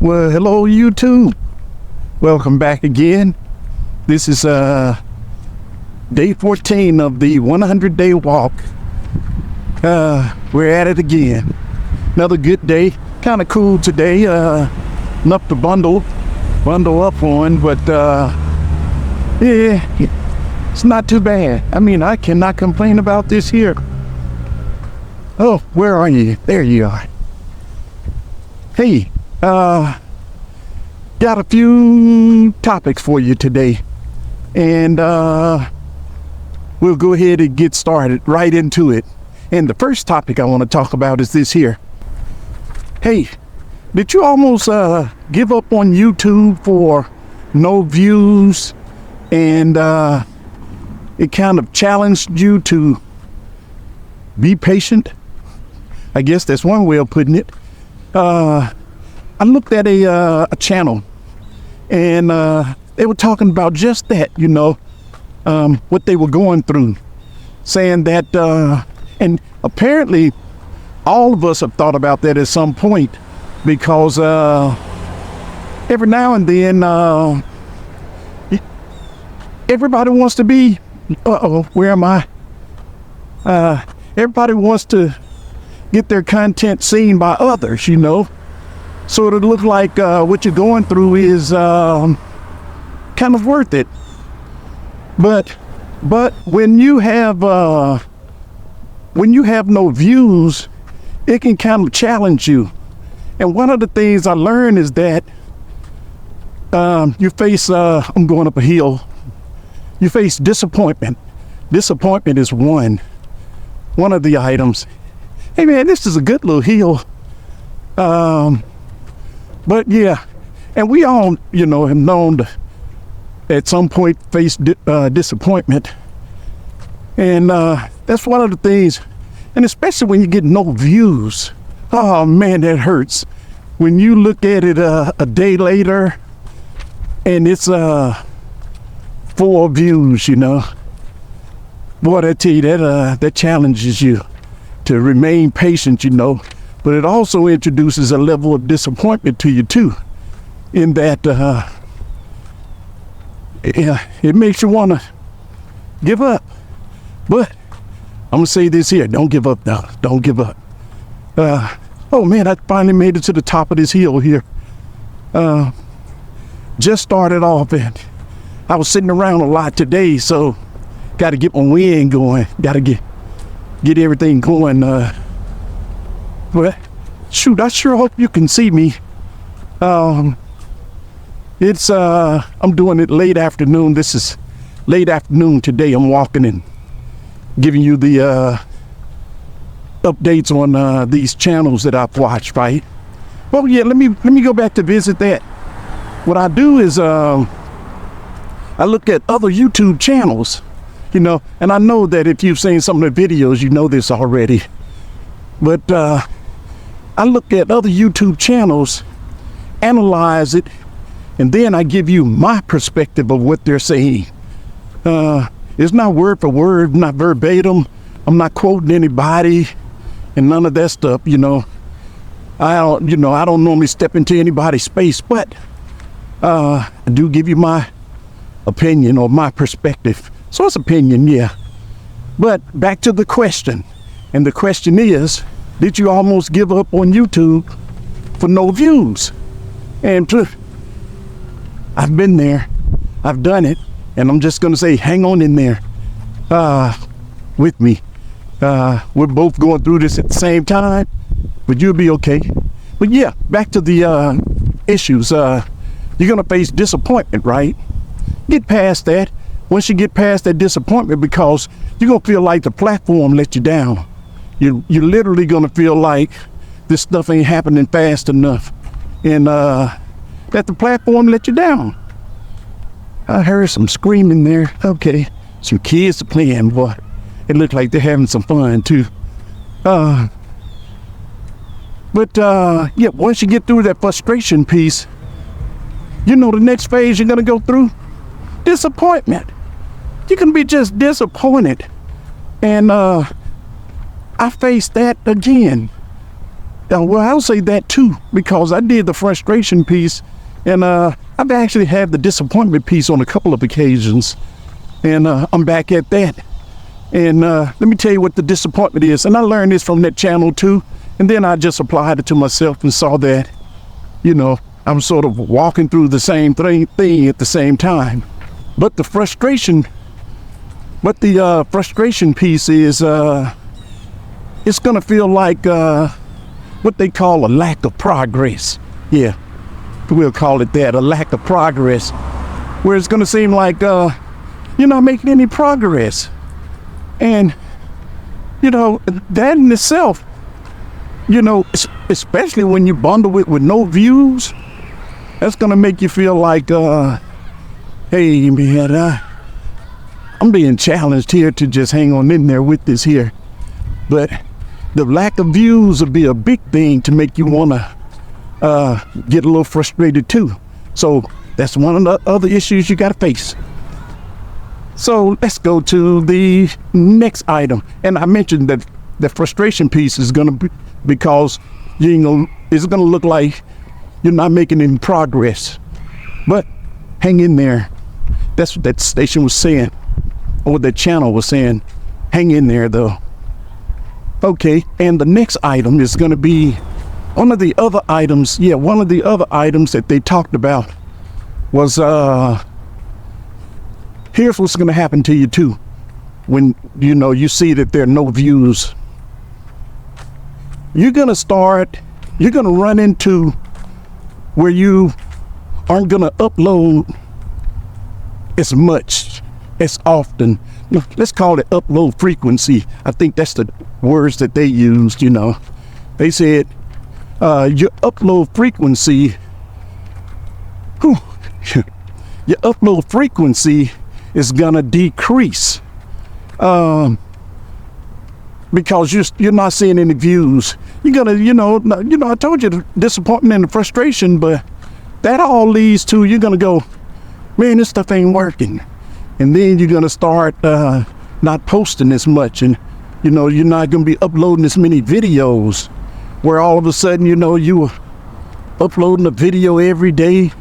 Well, hello YouTube. Welcome back again. This is day 14 of the 100-day walk. We're at it again. Another good day. Kind of cool today. Enough to bundle up on, but yeah, it's not too bad. I mean, I cannot complain about this here. Oh, where are you? There you are. Hey, got a few topics for you today, and we'll go ahead and get started right into it. And the first topic I want to talk about is this here. Hey, did you almost give up on YouTube for no views, and it kind of challenged you to be patient? I guess that's one way of putting it. I looked at a channel, and they were talking about just that, you know, what they were going through, saying that, and apparently all of us have thought about that at some point, because every now and then everybody wants to be, where am I? Everybody wants to get their content seen by others, you know. So it looks like what you're going through is kind of worth it. But when you have no views, it can kind of challenge you. And one of the things I learned is that you face, I'm going up a hill, you face disappointment. Disappointment is one of the items. Hey man, this is a good little hill. But yeah, and we all, you know, have known to, at some point, face disappointment. And that's one of the things, and especially when you get no views. Oh man, that hurts. When you look at it a day later and it's 4 views, you know. Boy, I tell you, that challenges you to remain patient, you know. But it also introduces a level of disappointment to you too, in that it makes you want to give up. But I'm gonna say this here: don't give up now. Don't give up. Oh man, I finally made it to the top of this hill here. Just started off, and I was sitting around a lot today, so got to get my wind going. Got to get everything going. But shoot, I sure hope you can see me. It's I'm doing it late afternoon. This is late afternoon today. I'm walking and giving you the updates on these channels that I've watched, right? Well, yeah, let me go back to visit that. What I do is I look at other YouTube channels, you know, and I know that if you've seen some of the videos, you know this already. But I look at other YouTube channels, analyze it, and then I give you my perspective of what they're saying. It's not word for word, not verbatim. I'm not quoting anybody and none of that stuff, you know. I don't normally step into anybody's space, but I do give you my opinion or my perspective. So it's opinion, yeah. But back to the question. And the question is, did you almost give up on YouTube for no views? And I've been there. I've done it. And I'm just going to say, hang on in there with me. We're both going through this at the same time, but you'll be okay. But yeah, back to the issues. You're going to face disappointment, right? Get past that. Once you get past that disappointment, because you're going to feel like the platform let you down. You're literally going to feel like this stuff ain't happening fast enough, and that the platform let you down. I heard some screaming there. Okay, some kids are playing, boy. It looked like they're having some fun too. But yeah, once you get through that frustration piece, you know the next phase you're gonna go through? Disappointment. You can be just disappointed. And I faced that again. Well, I'll say that too, because I did the frustration piece, and I've actually had the disappointment piece on a couple of occasions, and I'm back at that. And let me tell you what the disappointment is. And I learned this from that channel too, and then I just applied it to myself and saw that, you know, I'm sort of walking through the same thing at the same time. But the frustration piece is it's gonna feel like what they call a lack of progress. Yeah, we'll call it that, a lack of progress, where it's gonna seem like you're not making any progress. And you know, that in itself, you know, especially when you bundle it with no views, that's gonna make you feel like hey man, I'm being challenged here to just hang on in there with this here. But the lack of views will be a big thing to make you want to get a little frustrated too. So that's one of the other issues you got to face. So let's go to the next item. And I mentioned that the frustration piece is going to be because it's going to look like you're not making any progress. But hang in there. That's what that station was saying, or what that channel was saying. Hang in there though. Okay, and the next item is going to be one of the other items. Yeah, one of the other items that they talked about was here's what's going to happen to you too when you see that there are no views. You're going to run into where you aren't going to upload as much, as often. Let's call it upload frequency. I think that's the words that they used. They said your upload frequency is gonna decrease because you're not seeing any views. You're gonna I told you the disappointment and the frustration, but that all leads to you're gonna go, man, this stuff ain't working. And then you're gonna start not posting as much, and you're not gonna be uploading as many videos, where all of a sudden you were uploading a video every day.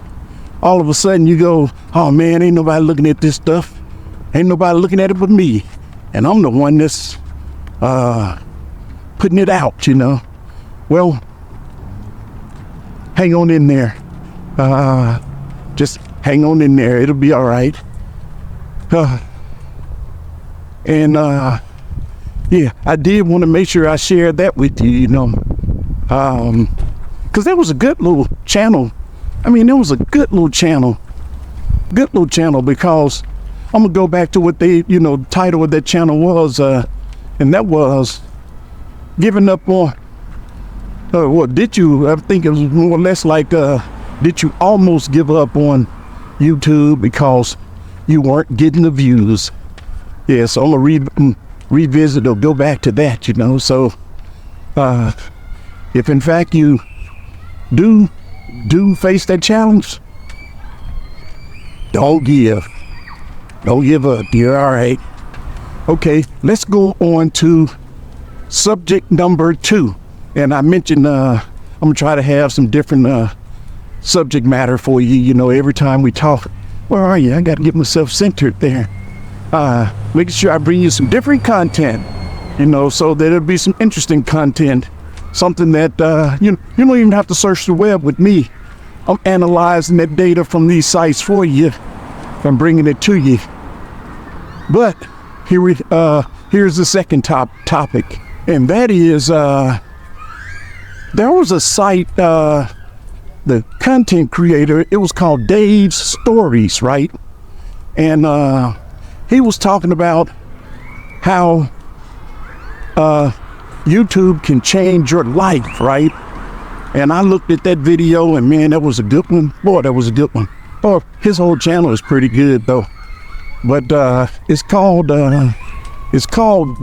All of a sudden you go, oh man, ain't nobody looking at this stuff, ain't nobody looking at it but me, and I'm the one that's putting it out. Well, hang on in there, just hang on in there, it'll be all right. Yeah, I did want to make sure I shared that with you, because that was a good little channel. I mean, it was a good little channel, because I'm gonna go back to what they, title of that channel was, and that was giving up on. What did you? I think it was more or less like, did you almost give up on YouTube because you weren't getting the views? Yeah, so I'm gonna revisit or go back to that, So, if in fact you do face that challenge, don't give up. You're all right. Okay, let's go on to subject number 2. And I mentioned I'm gonna try to have some different subject matter for you. Every time we talk. Where are you? I got to get myself centered there. Making sure I bring you some different content, so that it'll be some interesting content. Something that you don't even have to search the web with me. I'm analyzing that data from these sites for you. I'm bringing it to you. But here's the second topic, and that is there was a site, the content creator, it was called Dave's Stories, right? And he was talking about how YouTube can change your life, right? And I looked at that video, and man, that was a good one. Boy, that was a good one. Oh, his whole channel is pretty good though. But it's called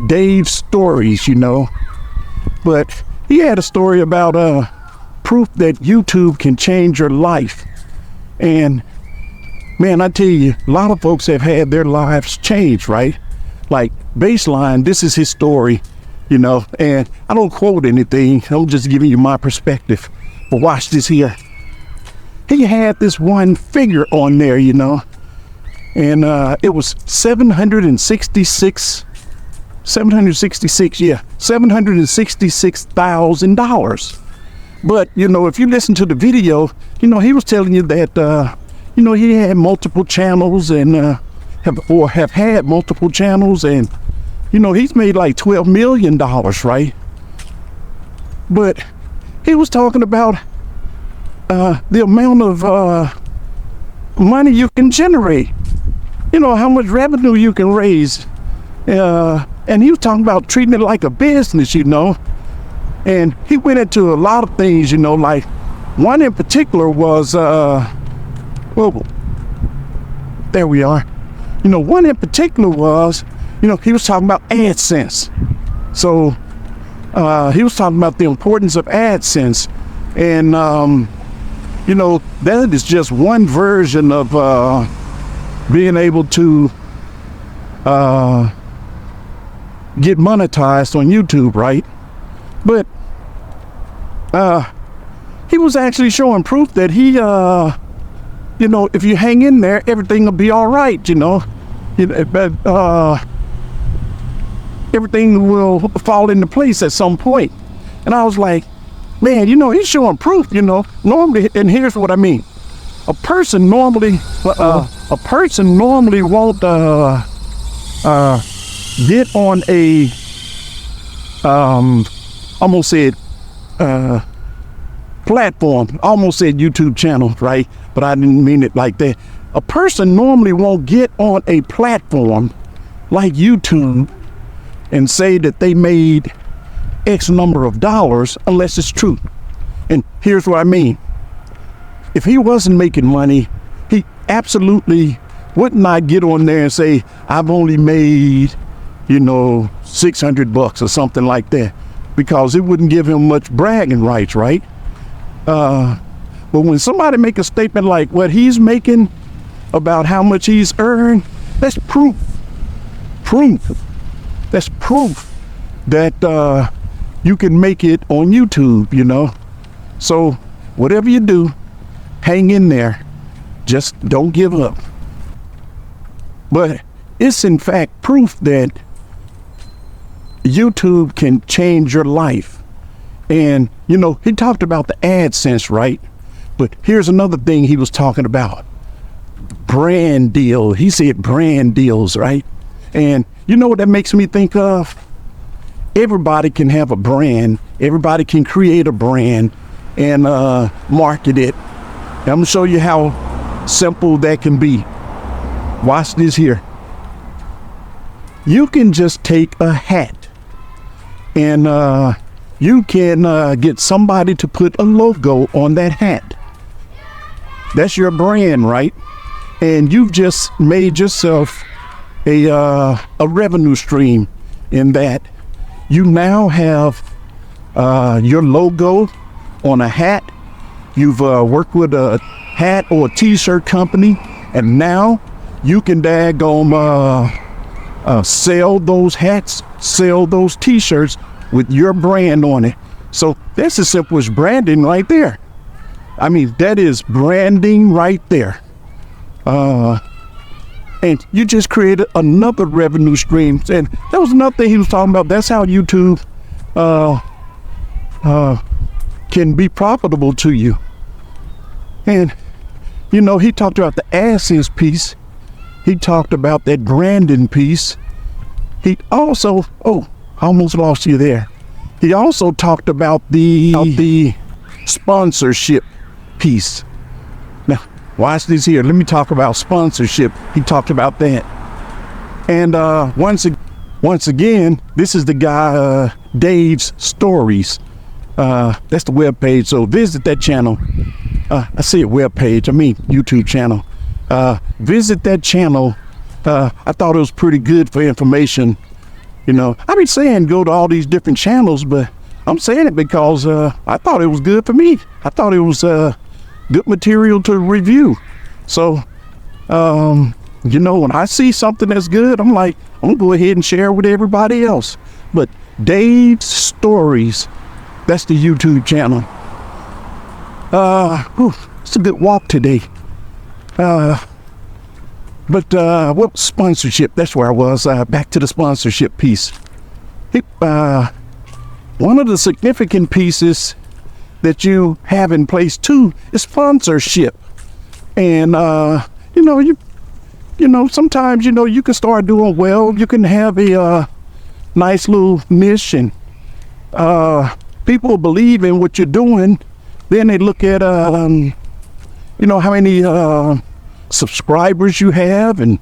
Dave's Stories, But he had a story about proof that YouTube can change your life. And man, I tell you, a lot of folks have had their lives changed, right? Like Baseline, this is his story. you know, and I don't quote anything. I'm just giving you my perspective. But watch this here. He had this one figure on there, you know, and it was $766,000. But, you know, if you listen to the video, you know, he was telling you that, you know, he had multiple channels and have had multiple channels, and, you know, he's made like $12 million, right? But he was talking about the amount of money you can generate, you know, how much revenue you can raise. And he was talking about treating it like a business, you know. And he went into a lot of things, you know, like one in particular was, well, there we are. You know, one in particular was, you know, he was talking about AdSense. So he was talking about the importance of AdSense. And, you know, that is just one version of being able to get monetized on YouTube, right? But he was actually showing proof that he, you know, if you hang in there, everything will be all right, you know. But everything will fall into place at some point. And I was like, man, you know, he's showing proof, you know. Normally, and here's what I mean. A person normally won't get on a almost said platform, almost said YouTube channel, right? But I didn't mean it like that. A person normally won't get on a platform like YouTube and say that they made X number of dollars unless it's true. And here's what I mean. If he wasn't making money, he absolutely would not get on there and say, I've only made, you know, $600 or something like that, because it wouldn't give him much bragging rights, right? But when somebody make a statement like what he's making about how much he's earned, that's proof. That's proof that you can make it on YouTube, you know. So whatever you do, hang in there. Just don't give up. But it's in fact proof that YouTube can change your life. And, you know, he talked about the AdSense, right? But here's another thing he was talking about. Brand deal. He said brand deals, right? And you know what that makes me think of? Everybody can have a brand. Everybody can create a brand and market it. I'm going to show you how simple that can be. Watch this here. You can just take a hat and you can get somebody to put a logo on that hat. That's your brand, right? And you've just made yourself a revenue stream in that you now have your logo on a hat. You've worked with a hat or a t-shirt company, and now you can sell those hats, sell those t-shirts with your brand on it. So that's as simple as branding right there. I mean, that is branding right there. And you just created another revenue stream. And that was another thing he was talking about. That's how YouTube can be profitable to you. And, you know, he talked about the AdSense piece. He talked about that branding piece. He also, I almost lost you there. He also talked about the sponsorship piece. Now, watch this here. Let me talk about sponsorship. He talked about that. And once again, this is the guy, Dave's Stories. That's the web page. So visit that channel. I say a web page. I mean YouTube channel. Visit that channel. I thought it was pretty good for information. You know, I've been saying go to all these different channels, but I'm saying it because I thought it was good for me. I thought it was good material to review. So, you know, when I see something that's good, I'm like, I'm gonna go ahead and share it with everybody else. But Dave's Stories. That's the YouTube channel. It's a good walk today. But what sponsorship? That's where I was. Back to the sponsorship piece. One of the significant pieces that you have in place too is sponsorship. And sometimes you can start doing well. You can have a nice little niche, and people believe in what you're doing. Then they look at how many subscribers you have and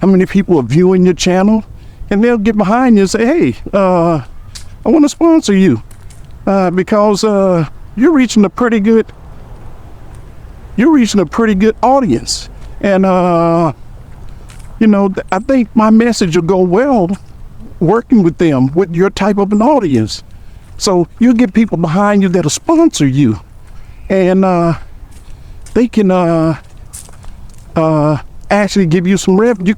how many people are viewing your channel, and they'll get behind you and say, hey, I want to sponsor you because you're reaching a pretty good audience. And I think my message will go well working with them, with your type of an audience. So you'll get people behind you that'll sponsor you, and they can actually give you some revenue.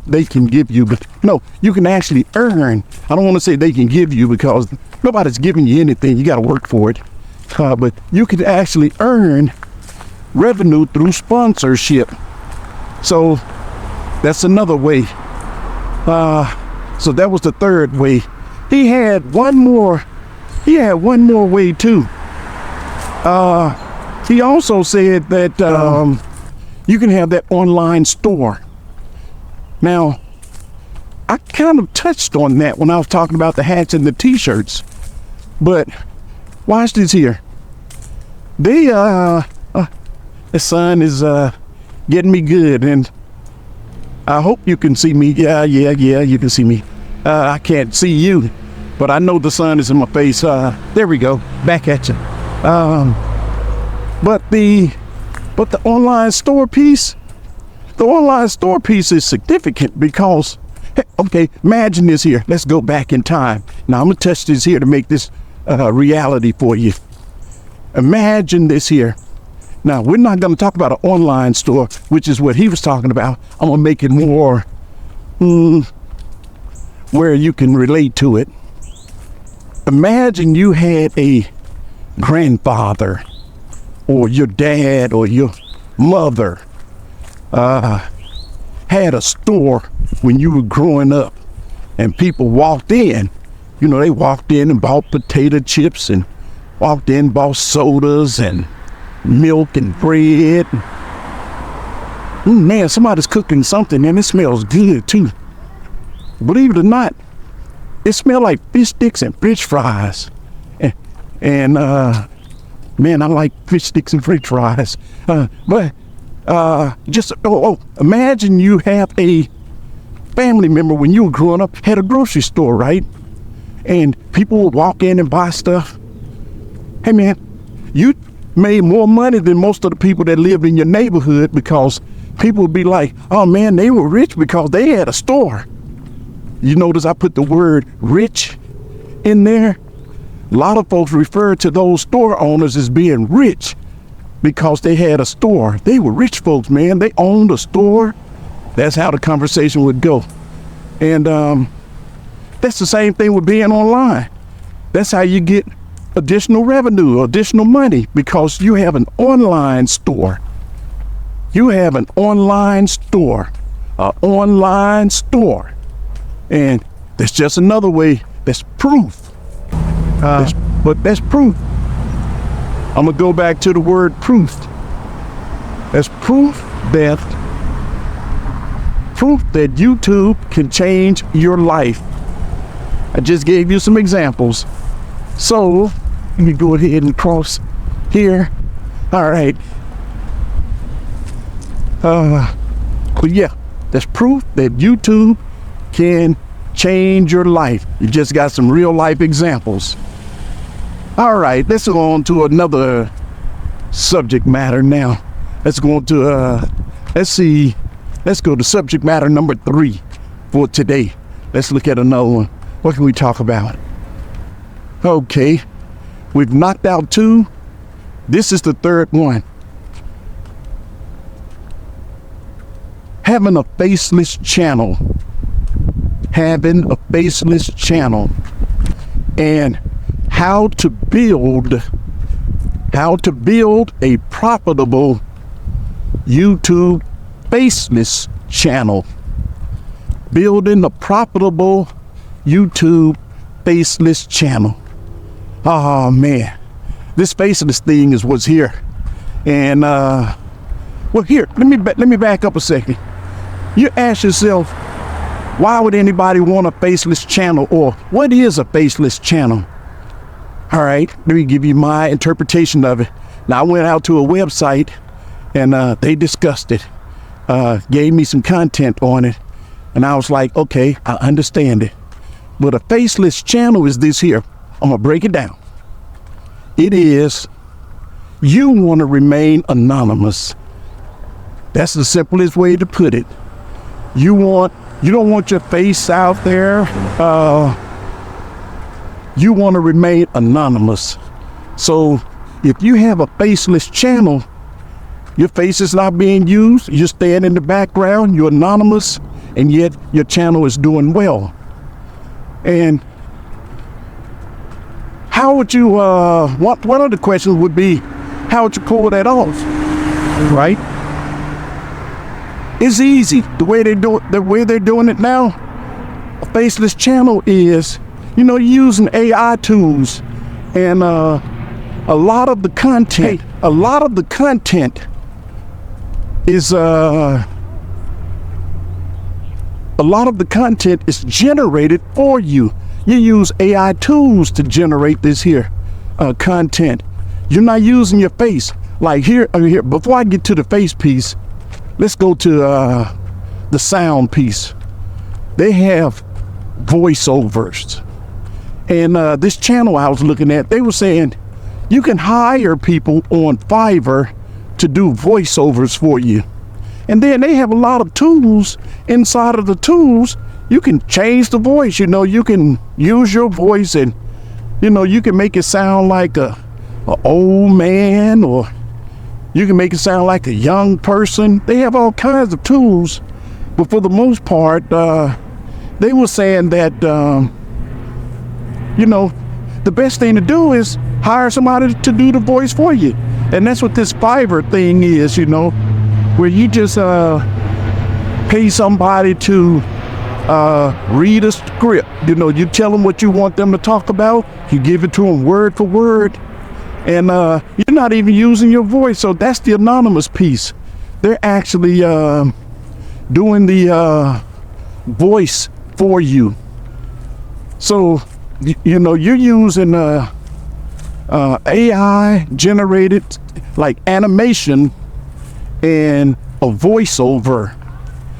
They can give you, but no, you can actually earn. I don't want to say they can give you because nobody's giving you anything. You got to work for it. But you can actually earn revenue through sponsorship. So that's another way. So that was the third way. He had one more way too. He also said that you can have that online store. Now, I kind of touched on that when I was talking about the hats and the t-shirts, but watch this here. The sun is getting me good, and I hope you can see me. Yeah, you can see me. I can't see you, but I know the sun is in my face. There we go, back at you. But the online store piece, is significant because, okay, imagine this here. Let's go back in time. Now I'm gonna touch this here to make this reality for you. Imagine this here. Now we're not gonna talk about an online store, which is what he was talking about. I'm gonna make it more where you can relate to it. Imagine you had a grandfather or your dad or your mother had a store when you were growing up, and people walked in. They walked in and bought potato chips, and walked in, bought sodas and milk and bread. Man, somebody's cooking something and it smells good too. Believe it or not, it smelled like fish sticks and french fries. And man, I like fish sticks and french fries. But imagine you have a family member when you were growing up had a grocery store, right? And people would walk in and buy stuff. Hey man, you made more money than most of the people that lived in your neighborhood, because people would be like, oh man, they were rich because they had a store. You notice I put the word rich in there? A lot of folks refer to those store owners as being rich because they had a store. They were rich folks, man. They owned a store. That's how the conversation would go. And that's the same thing with being online. That's how you get additional revenue, additional money, because you have an online store. You have an online store, and that's just another way. That's proof. But that's proof. I'm gonna go back to the word proof. That's proof that YouTube can change your life. I just gave you some examples. So let me go ahead and cross here. All right. But yeah, that's proof that YouTube can change your life. You just got some real life examples. All right, let's go on to another subject matter now. Let's go to let's go to subject matter number 3 for today. Let's look at another one. What can we talk about? Okay, we've knocked out 2. This is the third one. Having a faceless channel. Having a faceless channel. and how to build a profitable YouTube faceless channel. Building a profitable YouTube faceless channel. Oh man, this faceless thing is what's here. And well, here, let me back up a second. You ask yourself, why would anybody want a faceless channel, or what is a faceless channel? All right, let me give you my interpretation of it. Now, I went out to a website and they discussed it, gave me some content on it, and I was like, okay, I understand it. But a faceless channel is this here. I'm gonna break it down. It is, you want to remain anonymous. That's the simplest way to put it. You don't want your face out there. You want to remain anonymous. So if you have a faceless channel, your face is not being used, you're staying in the background, you're anonymous, and yet your channel is doing well. And how would you, one of the questions would be, how would you pull that off, right? It's easy. The way they're doing it now, a faceless channel is, using AI tools, and a lot of the content is generated for you. You use AI tools to generate this here content. You're not using your face. Like here, before I get to the face piece, let's go to the sound piece. They have voiceovers. And this channel I was looking at, they were saying you can hire people on Fiverr to do voiceovers for you. And then they have a lot of tools. Inside of the tools, you can change the voice. You can use your voice, and you can make it sound like a old man, or you can make it sound like a young person. They have all kinds of tools. But for the most part, they were saying that the best thing to do is hire somebody to do the voice for you. And that's what this Fiverr thing is, where you just pay somebody to read a script. You tell them what you want them to talk about, you give it to them word for word, and you're not even using your voice. So that's the anonymous piece. They're actually doing the voice for you. So you're using AI generated like animation and a voiceover.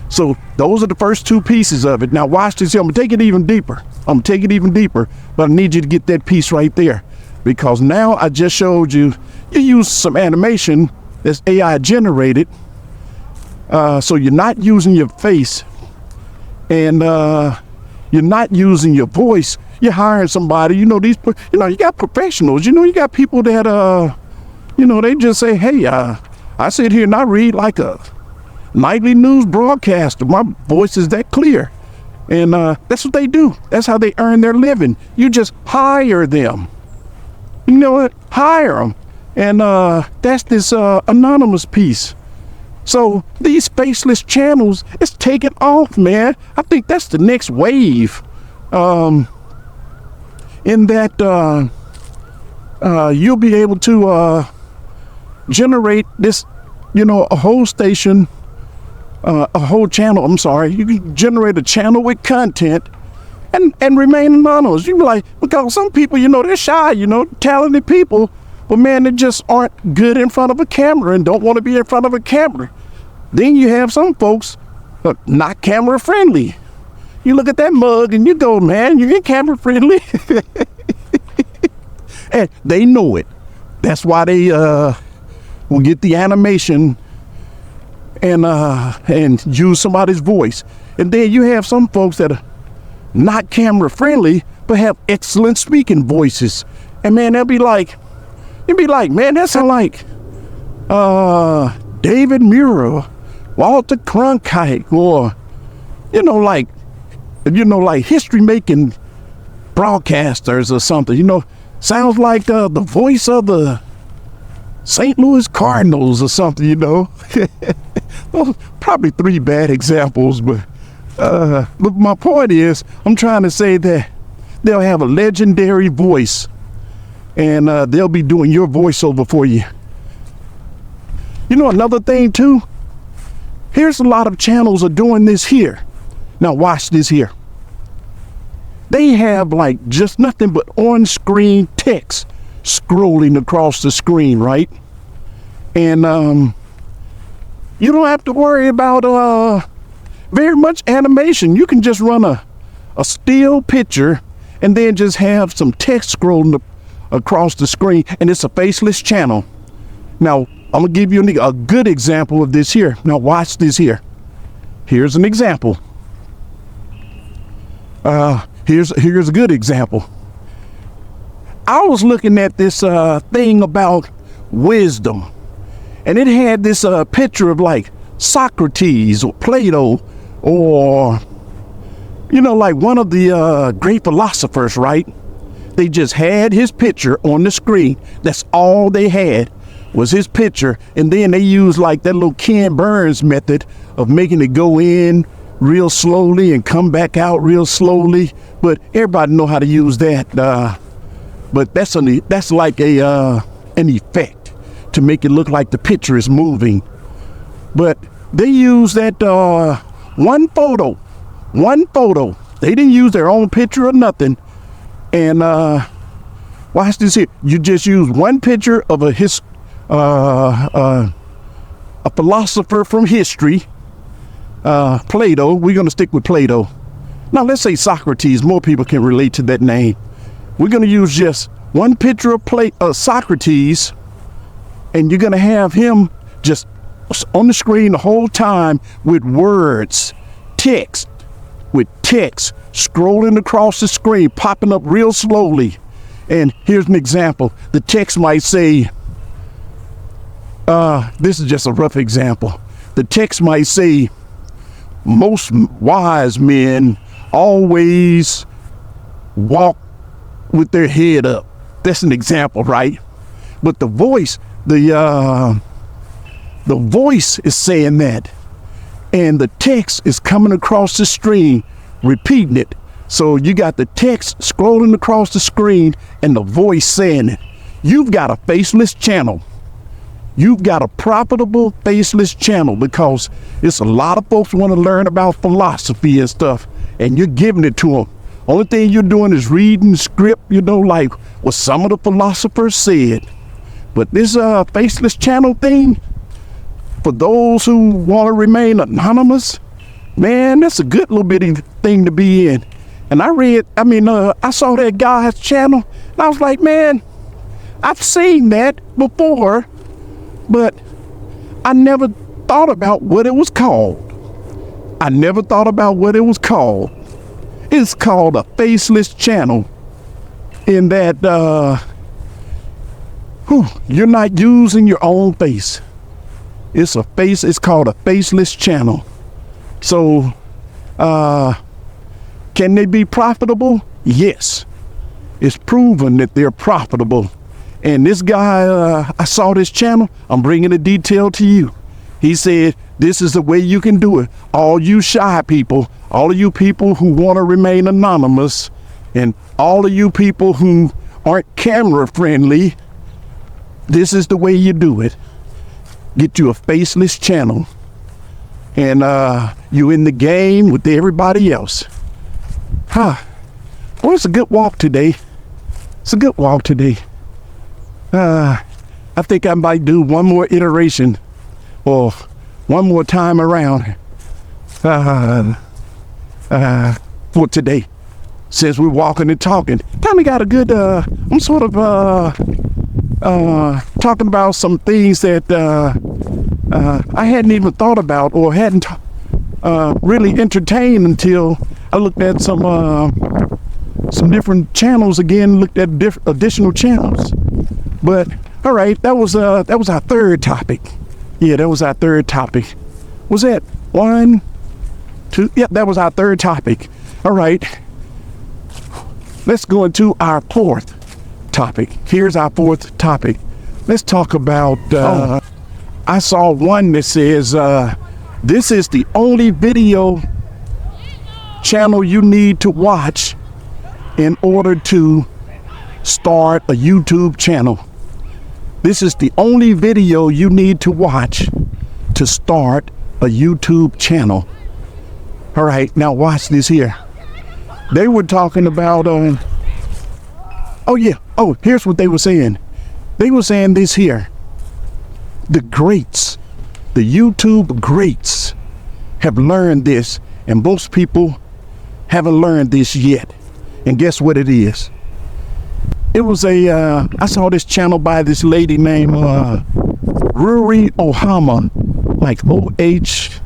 So those are the first two pieces of it. Now watch this here. I'm gonna take it even deeper, but I need you to get that piece right there, because now I just showed you use some animation that's AI generated. So you're not using your face, and you're not using your voice. You're hiring somebody. You got professionals. You got people that they just say, hey, I sit here and I read like a nightly news broadcaster. My voice is that clear. And that's what they do. That's how they earn their living. You just hire them. You know what? Hire them. And that's this anonymous piece. So these faceless channels, it's taking off, man. I think that's the next wave. In that you'll be able to generate this, a whole station, a whole channel. I'm sorry. You can generate a channel with content and remain anonymous. You be like, because some people, they're shy, talented people, but man, they just aren't good in front of a camera and don't want to be in front of a camera. Then you have some folks not camera friendly. You look at that mug and you go, man, you ain't camera friendly. And they know it. That's why they will get the animation and use somebody's voice. And then you have some folks that are not camera friendly but have excellent speaking voices. And man, you'd be like, man, that sound like David Muir, Walter Cronkite, or like history making broadcasters or something, you know, sounds like the voice of the St. Louis Cardinals or something, you know. Well, probably 3 bad examples, but my point is, I'm trying to say that they'll have a legendary voice, and they'll be doing your voiceover for you. You know, another thing too, here's a lot of channels are doing this here. Now watch this here. They have like just nothing but on-screen text scrolling across the screen, right? And you don't have to worry about very much animation. You can just run a still picture and then just have some text scrolling across the screen, and it's a faceless channel. Now, I'm gonna give you a good example of this here. Now watch this here. Here's an example. Here's a good example. I was looking at this thing about wisdom, and it had this picture of like Socrates or Plato, or you know, like one of the great philosophers, right? They just had his picture on the screen. That's all they had was his picture, and then they used like that little Ken Burns method of making it go in real slowly and come back out real slowly. But everybody know how to use that. But that's like an effect to make it look like the picture is moving. But they use that one photo. They didn't use their own picture or nothing. And watch this here. You just use one picture of a philosopher from history, Plato. We're going to stick with Plato. Now let's say Socrates. More people can relate to that name. We're going to use just one picture of Socrates, and you're going to have him just on the screen the whole time with words, text, scrolling across the screen, popping up real slowly. And here's an example. The text might say, this is just a rough example. The text might say, most wise men always walk with their head up. That's an example, right? But the voice is saying that, and the text is coming across the screen, repeating it. So you got the text scrolling across the screen and the voice saying it. You've got a faceless channel. You've got a profitable faceless channel, because it's a lot of folks want to learn about philosophy and stuff, and you're giving it to them. Only thing you're doing is reading the script, you know, like what some of the philosophers said. But this faceless channel thing, for those who want to remain anonymous, man, that's a good little bitty thing to be in. And I saw that guy's channel, and I was like, man, I've seen that before, but I never thought about what it was called. It's called a faceless channel, in that you're not using your own face. It's called a faceless channel. So can they be profitable? Yes. It's proven that they're profitable. And this guy, I saw this channel, I'm bringing the detail to you. He said, this is the way you can do it. All you shy people, all of you people who want to remain anonymous, and all of you people who aren't camera friendly, this is the way you do it. Get you a faceless channel, and you in the game with everybody else. Well, it's a good walk today. I think I might do one more iteration, or one more time around for today, since we're walking and talking. Kind of got a good, I'm sort of talking about some things that I hadn't even thought about, or hadn't really entertained until I looked at some different channels again, looked at additional channels. But all right, that was our third topic. Yeah, that was our third topic. Was that 1, 2? Yeah, that was our third topic. All right. let's go into our fourth topic. Here's our fourth topic. Let's talk about, I saw one that says, this is the only video channel you need to watch in order to start a YouTube channel. This is the only video you need to watch to start a YouTube channel. All right, now watch this here. They were talking about, here's what they were saying. They were saying this here. The greats, the YouTube greats have learned this, and most people haven't learned this yet. And guess what it is? It was I saw this channel by this lady named Ruri Ohama, like OHAMA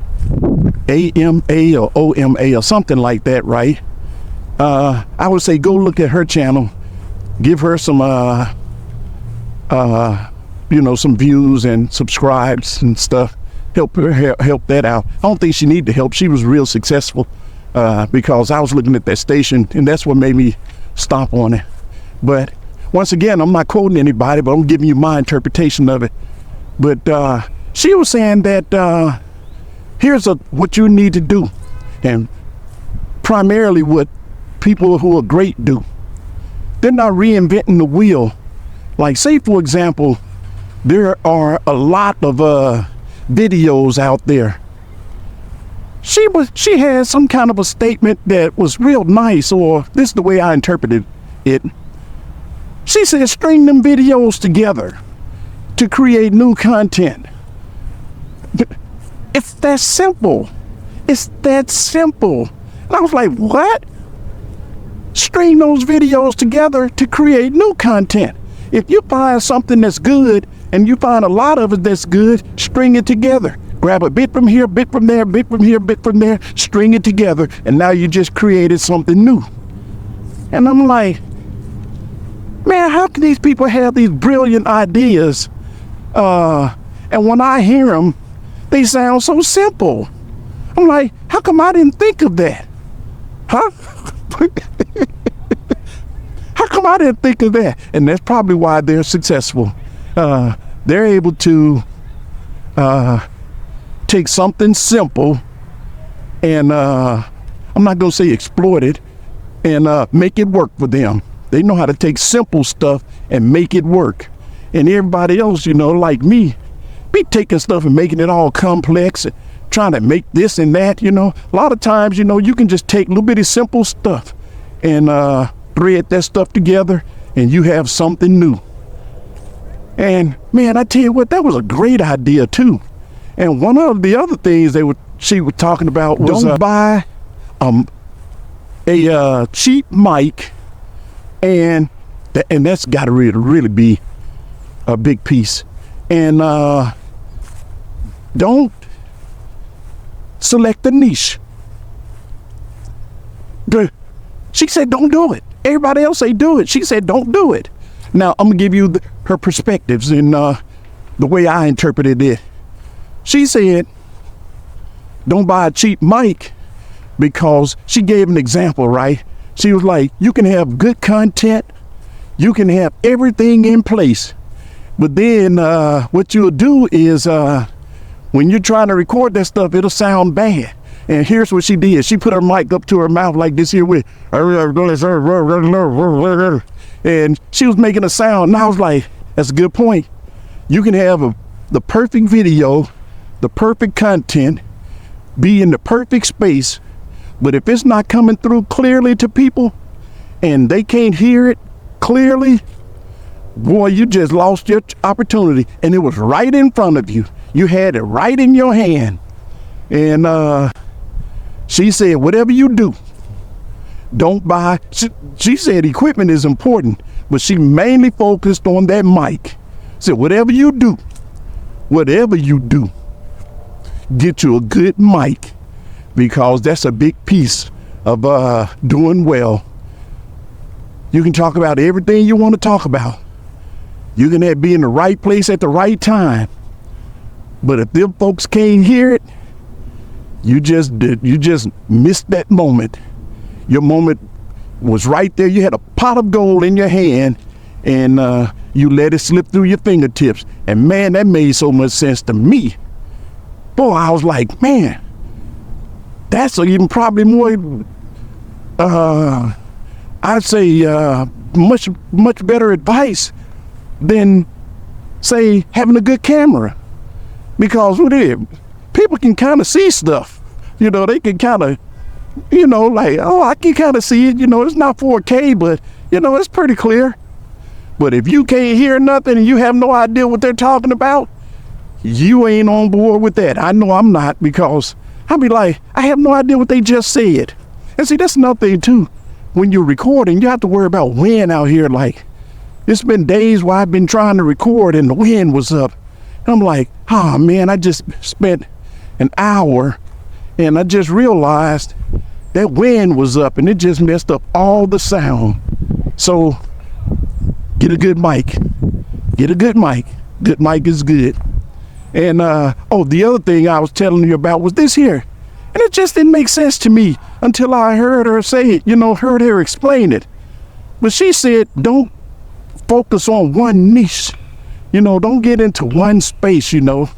or OMA or something like that, right? I would say go look at her channel, give her some, some views and subscribes and stuff. Help her help that out. I don't think she needed the help. She was real successful because I was looking at that station, and that's what made me stop on it. But once again, I'm not quoting anybody, but I'm giving you my interpretation of it. But she was saying that here's what you need to do, and primarily what people who are great do. They're not reinventing the wheel. Like, say for example, there are a lot of videos out there. She had some kind of a statement that was real nice, or this is the way I interpreted it. She said, string them videos together to create new content. It's that simple. It's that simple. And I was like, what? String those videos together to create new content. If you find something that's good, and you find a lot of it that's good, string it together. Grab a bit from here, bit from there, bit from here, bit from there, string it together, and now you just created something new. And I'm like, man, how can these people have these brilliant ideas? And when I hear them, they sound so simple. I'm like, how come I didn't think of that? Huh? How come I didn't think of that? And that's probably why they're successful. They're able to take something simple and I'm not going to say exploit it, and make it work for them. They know how to take simple stuff and make it work. And everybody else, like me, be taking stuff and making it all complex and trying to make this and that, A lot of times, you can just take little bitty simple stuff and thread that stuff together and you have something new. And man, I tell you what, that was a great idea too. And one of the other things she was talking about was don't buy a cheap mic, and that's got to really be a big piece. And don't select a niche. She said don't do it. Everybody else say do it. She said don't do it. Now I'm gonna give you her perspectives in the way I interpreted it. She said don't buy a cheap mic because she gave an example, right? She was like, you can have good content, you can have everything in place, but then what you'll do is when you're trying to record that stuff, it'll sound bad. And here's what she did. She put her mic up to her mouth like this here with, and she was making a sound. And I was like, that's a good point. You can have the perfect video, the perfect content, be in the perfect space, but if it's not coming through clearly to people and they can't hear it clearly, boy, you just lost your opportunity. And it was right in front of you. You had it right in your hand. And she said, whatever you do, don't buy. She said equipment is important, but she mainly focused on that mic. Said, whatever you do, get you a good mic, because that's a big piece of doing well. You can talk about everything you want to talk about. You can be in the right place at the right time. But if them folks can't hear it, you just missed that moment. Your moment was right there. You had a pot of gold in your hand, and you let it slip through your fingertips. And man, that made so much sense to me. Boy, I was like, man, that's even probably more, I'd say, much better advice than, say, having a good camera. Because what it is, people can kind of see stuff. You know, they can kind of, you know, like, oh, I can kind of see it. You know, it's not 4K, but, you know, it's pretty clear. But if you can't hear nothing and you have no idea what they're talking about, you ain't on board with that. I know I'm not, because I'll be like, I have no idea what they just said. And see, that's another thing, too. When you're recording, you have to worry about wind out here. Like, it's been days where I've been trying to record and the wind was up. And I'm like, oh, man, I just spent an hour and I just realized that wind was up and it just messed up all the sound. So get a good mic. Get a good mic. Good mic is good. And, oh, the other thing I was telling you about was this here. And it just didn't make sense to me until I heard her say it, you know, heard her explain it. But she said, don't focus on one niche. You know, don't get into one space, you know.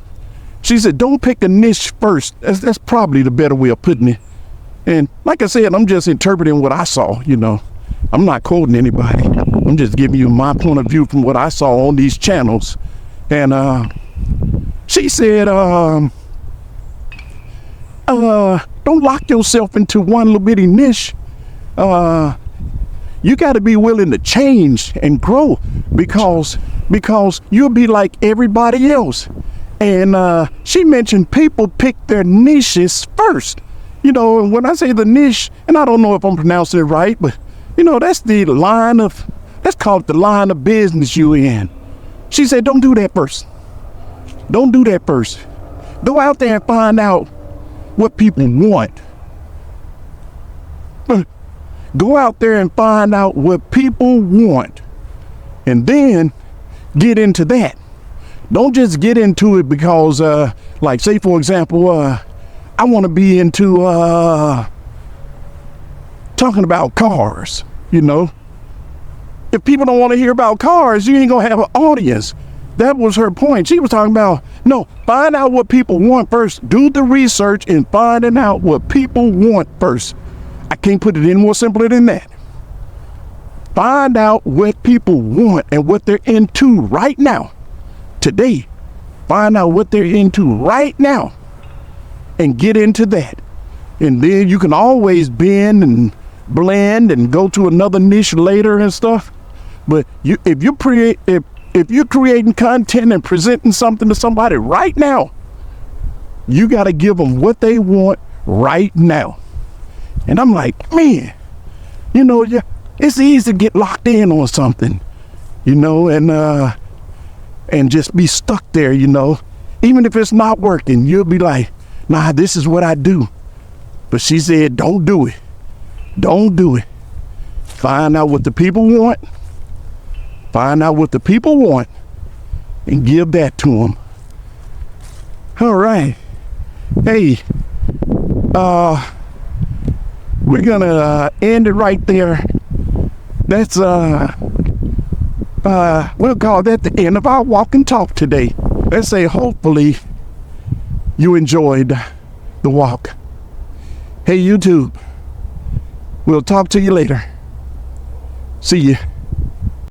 She said, don't pick a niche first. That's probably the better way of putting it. And like I said, I'm just interpreting what I saw, you know. I'm not quoting anybody. I'm just giving you my point of view from what I saw on these channels. And she said, don't lock yourself into one little bitty niche. You got to be willing to change and grow, because you'll be like everybody else. And she mentioned people pick their niches first. You know, when I say the niche, and I don't know if I'm pronouncing it right, but you know, that's the line of, let's call it the line of business you in. She said, don't do that first. Don't do that first. Go out there and find out what people want. Go out there and find out what people want, and then get into that. Don't just get into it because, like, say, for example, I want to be into talking about cars, you know. If people don't want to hear about cars, you ain't going to have an audience. That was her point. She was talking about, no, find out what people want first. Do the research and finding out what people want first. I can't put it any more simpler than that. Find out what people want and what they're into right now. Today, find out what they're into right now and get into that. And then you can always bend and blend and go to another niche later and stuff. But if you're creating content and presenting something to somebody right now, you got to give them what they want right now. And I'm like, man, you know, it's easy to get locked in on something, you know, and just be stuck there, you know. Even if it's not working, you'll be like, nah, this is what I do. But she said, don't do it. Don't do it. Find out what the people want. Find out what the people want and give that to them. All right. Hey, we're gonna end it right there. That's we'll call that the end of our walk and talk today. Let's say hopefully you enjoyed the walk. Hey YouTube, we'll talk to you later. See you.